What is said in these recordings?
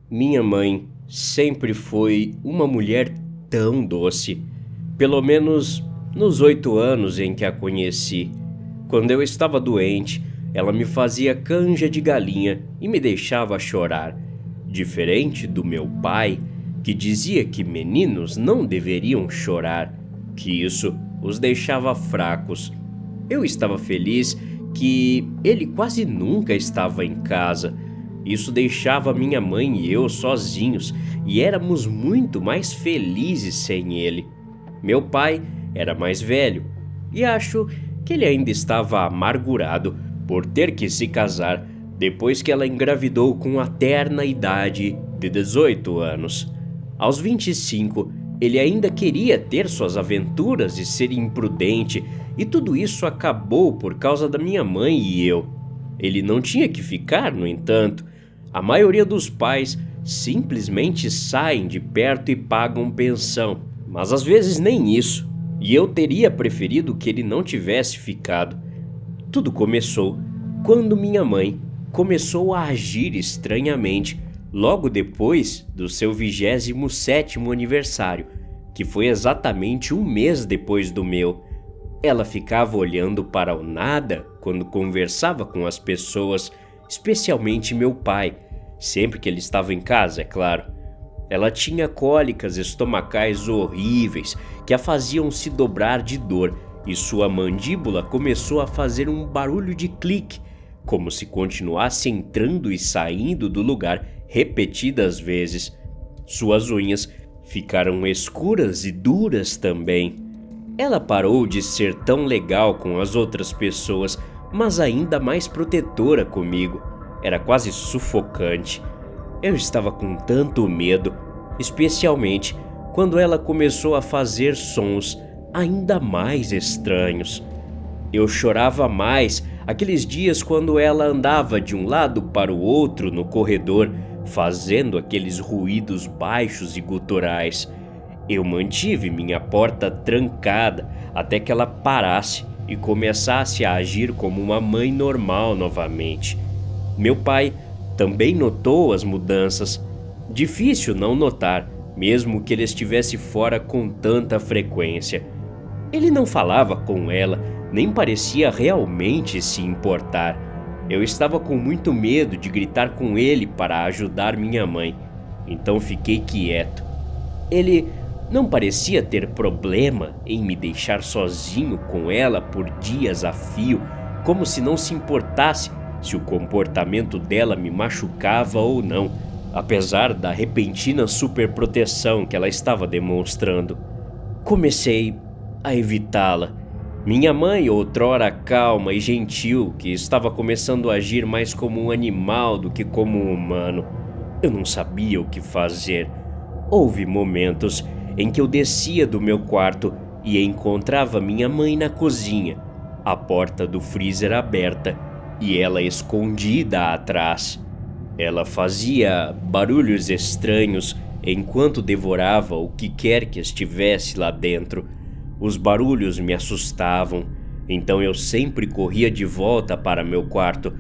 Minha mãe sempre foi uma mulher tão doce, pelo menos nos 8 anos em que a conheci. Quando eu estava doente, ela me fazia canja de galinha e me deixava chorar. Diferente do meu pai, que dizia que meninos não deveriam chorar, que isso os deixava fracos. Eu estava feliz que ele quase nunca estava em casa. Isso deixava minha mãe e eu sozinhos e éramos muito mais felizes sem ele. Meu pai era mais velho e acho que ele ainda estava amargurado por ter que se casar depois que ela engravidou com a terna idade de 18 anos. Aos 25, ele ainda queria ter suas aventuras e ser imprudente, e tudo isso acabou por causa da minha mãe e eu. Ele não tinha que ficar, no entanto. A maioria dos pais simplesmente saem de perto e pagam pensão, mas às vezes nem isso, e eu teria preferido que ele não tivesse ficado. Tudo começou quando minha mãe começou a agir estranhamente logo depois do seu 27º aniversário, que foi exatamente um mês depois do meu. Ela ficava olhando para o nada quando conversava com as pessoas, especialmente meu pai, sempre que ele estava em casa, é claro. Ela tinha cólicas estomacais horríveis que a faziam se dobrar de dor e sua mandíbula começou a fazer um barulho de clique, como se continuasse entrando e saindo do lugar repetidas vezes. Suas unhas ficaram escuras e duras também. Ela parou de ser tão legal com as outras pessoas, mas ainda mais protetora comigo. Era quase sufocante. Eu estava com tanto medo, especialmente quando ela começou a fazer sons ainda mais estranhos. Eu chorava mais aqueles dias quando ela andava de um lado para o outro no corredor, fazendo aqueles ruídos baixos e guturais. Eu mantive minha porta trancada até que ela parasse e começasse a agir como uma mãe normal novamente. Meu pai também notou as mudanças. Difícil não notar, mesmo que ele estivesse fora com tanta frequência. Ele não falava com ela, nem parecia realmente se importar. Eu estava com muito medo de gritar com ele para ajudar minha mãe, então fiquei quieto. Ele não parecia ter problema em me deixar sozinho com ela por dias a fio, como se não se importasse se o comportamento dela me machucava ou não, apesar da repentina superproteção que ela estava demonstrando. Comecei a evitá-la. Minha mãe, outrora calma e gentil, que estava começando a agir mais como um animal do que como um humano. Eu não sabia o que fazer. Houve momentos em que eu descia do meu quarto e encontrava minha mãe na cozinha, a porta do freezer aberta e ela escondida atrás. Ela fazia barulhos estranhos enquanto devorava o que quer que estivesse lá dentro. Os barulhos me assustavam, então eu sempre corria de volta para meu quarto,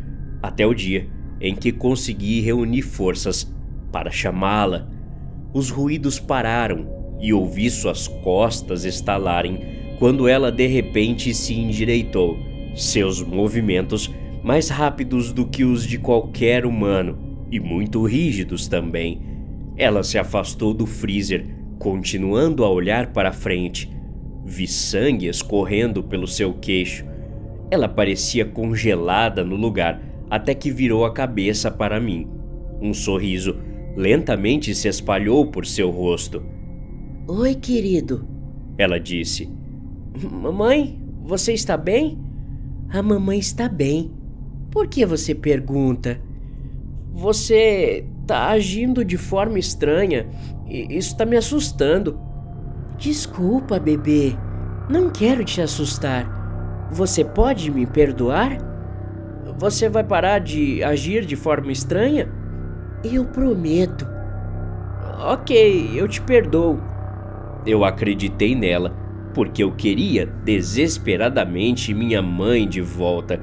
até o dia em que consegui reunir forças para chamá-la. Os ruídos pararam e ouvi suas costas estalarem quando ela de repente se endireitou, seus movimentos mais rápidos do que os de qualquer humano e muito rígidos também. Ela se afastou do freezer, continuando a olhar para frente. Vi sangue escorrendo pelo seu queixo. Ela parecia congelada no lugar até que virou a cabeça para mim. Um sorriso lentamente se espalhou por seu rosto. Oi, querido. Ela disse. Mamãe, você está bem? A mamãe está bem. Por que você pergunta? Você está agindo de forma estranha e isso está me assustando. Desculpa, bebê. Não quero te assustar. Você pode me perdoar? Você vai parar de agir de forma estranha? Eu prometo. Ok, eu te perdoo. Eu acreditei nela, porque eu queria desesperadamente minha mãe de volta.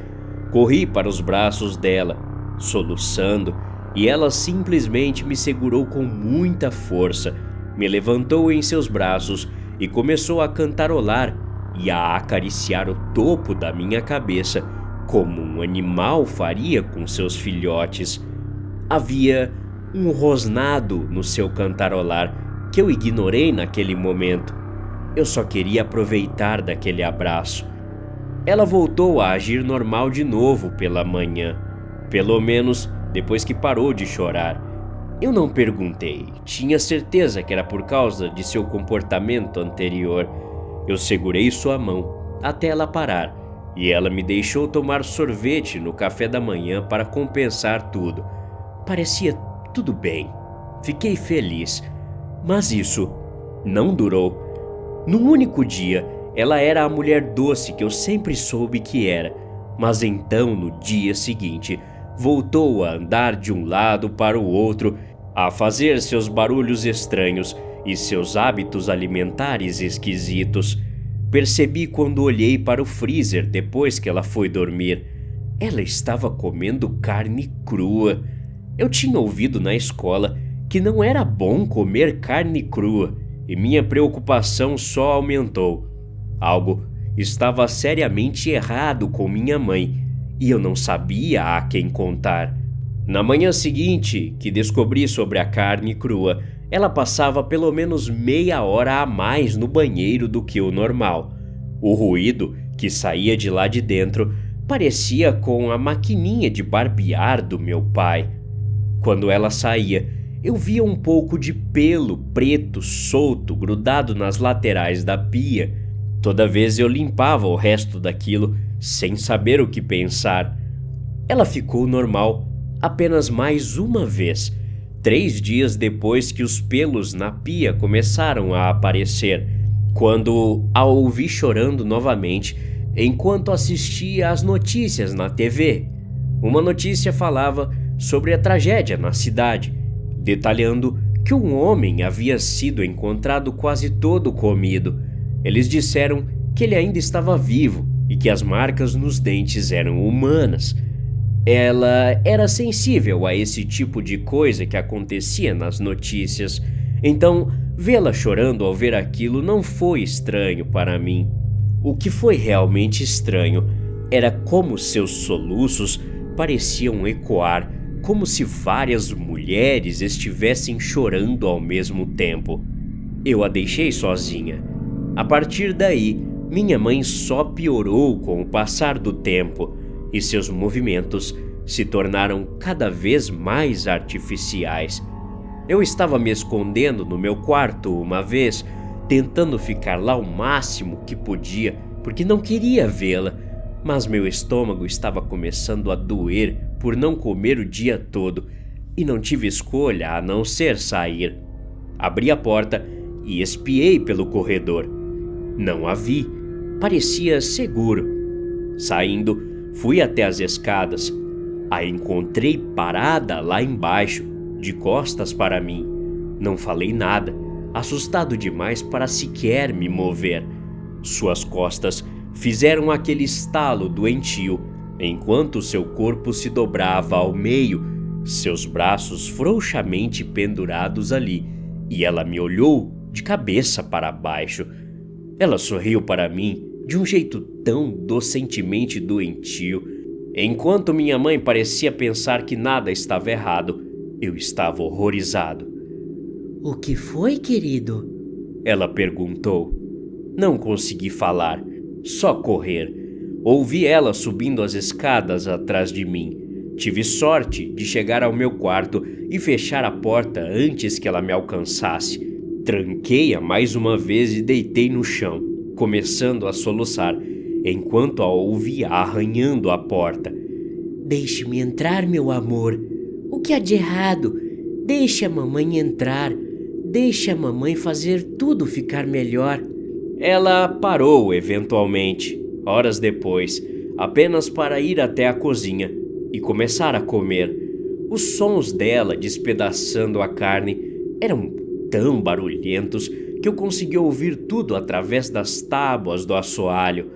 Corri para os braços dela, soluçando, e ela simplesmente me segurou com muita força, me levantou em seus braços e começou a cantarolar e a acariciar o topo da minha cabeça, como um animal faria com seus filhotes. Havia um rosnado no seu cantarolar que eu ignorei naquele momento. Eu só queria aproveitar daquele abraço. Ela voltou a agir normal de novo pela manhã, pelo menos depois que parou de chorar. Eu não perguntei, tinha certeza que era por causa de seu comportamento anterior. Eu segurei sua mão até ela parar e ela me deixou tomar sorvete no café da manhã para compensar tudo. Parecia tudo bem. Fiquei feliz, mas isso não durou. Num único dia, ela era a mulher doce que eu sempre soube que era, mas então no dia seguinte voltou a andar de um lado para o outro, a fazer seus barulhos estranhos e seus hábitos alimentares esquisitos. Percebi quando olhei para o freezer depois que ela foi dormir. Ela estava comendo carne crua. Eu tinha ouvido na escola que não era bom comer carne crua e minha preocupação só aumentou. Algo estava seriamente errado com minha mãe e eu não sabia a quem contar. Na manhã seguinte que descobri sobre a carne crua, ela passava pelo menos meia hora a mais no banheiro do que o normal. O ruído que saía de lá de dentro parecia com a maquininha de barbear do meu pai. Quando ela saía, eu via um pouco de pelo preto solto grudado nas laterais da pia. Toda vez eu limpava o resto daquilo sem saber o que pensar. Ela ficou normal apenas mais uma vez, 3 dias depois que os pelos na pia começaram a aparecer, quando a ouvi chorando novamente enquanto assistia às notícias na TV. Uma notícia falava sobre a tragédia na cidade, detalhando que um homem havia sido encontrado quase todo comido. Eles disseram que ele ainda estava vivo e que as marcas nos dentes eram humanas. Ela era sensível a esse tipo de coisa que acontecia nas notícias, então vê-la chorando ao ver aquilo não foi estranho para mim. O que foi realmente estranho era como seus soluços pareciam ecoar, como se várias mulheres estivessem chorando ao mesmo tempo. Eu a deixei sozinha. A partir daí, minha mãe só piorou com o passar do tempo e seus movimentos se tornaram cada vez mais artificiais. Eu estava me escondendo no meu quarto uma vez, tentando ficar lá o máximo que podia, porque não queria vê-la, mas meu estômago estava começando a doer por não comer o dia todo e não tive escolha a não ser sair. Abri a porta e espiei pelo corredor. Não a vi, parecia seguro. Saindo, fui até as escadas. A encontrei parada lá embaixo, de costas para mim. Não falei nada, assustado demais para sequer me mover. Suas costas fizeram aquele estalo doentio, enquanto seu corpo se dobrava ao meio, seus braços frouxamente pendurados ali, e ela me olhou de cabeça para baixo. Ela sorriu para mim de um jeito tão docentemente doentio. Enquanto minha mãe parecia pensar que nada estava errado, eu estava horrorizado. O que foi, querido? Ela perguntou. Não consegui falar, só correr. Ouvi ela subindo as escadas atrás de mim. Tive sorte de chegar ao meu quarto e fechar a porta antes que ela me alcançasse. Tranquei-a mais uma vez e deitei no chão, começando a soluçar, enquanto a ouvia arranhando a porta. Deixe-me entrar, meu amor. O que há de errado? Deixe a mamãe entrar. Deixe a mamãe fazer tudo ficar melhor. Ela parou eventualmente, horas depois, apenas para ir até a cozinha e começar a comer. Os sons dela despedaçando a carne eram tão barulhentos que eu consegui ouvir tudo através das tábuas do assoalho.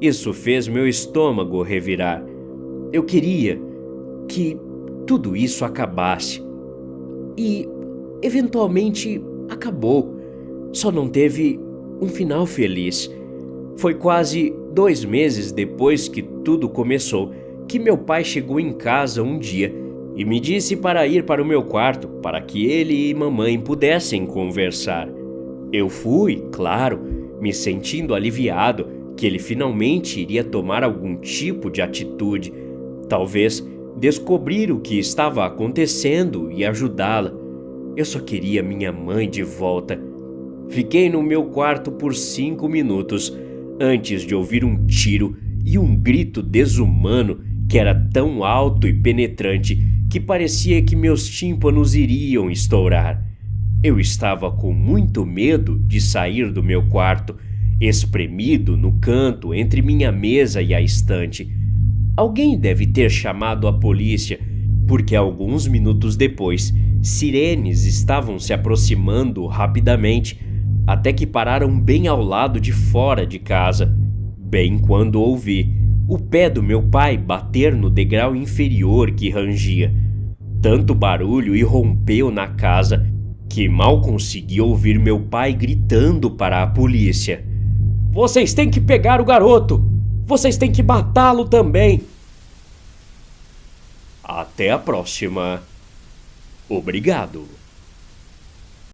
Isso fez meu estômago revirar. Eu queria que tudo isso acabasse. E, eventualmente, acabou. Só não teve um final feliz. Foi quase 2 meses depois que tudo começou que meu pai chegou em casa um dia e me disse para ir para o meu quarto para que ele e mamãe pudessem conversar. Eu fui, claro, me sentindo aliviado que ele finalmente iria tomar algum tipo de atitude, talvez descobrir o que estava acontecendo e ajudá-la. Eu só queria minha mãe de volta. Fiquei no meu quarto por 5 minutos antes de ouvir um tiro e um grito desumano que era tão alto e penetrante que parecia que meus tímpanos iriam estourar. Eu estava com muito medo de sair do meu quarto, espremido no canto entre minha mesa e a estante. Alguém deve ter chamado a polícia, porque alguns minutos depois, sirenes estavam se aproximando rapidamente, até que pararam bem ao lado de fora de casa, bem quando ouvi o pé do meu pai bater no degrau inferior que rangia. Tanto barulho irrompeu na casa que mal consegui ouvir meu pai gritando para a polícia: "Vocês têm que pegar o garoto! Vocês têm que matá-lo também!" Até a próxima. Obrigado.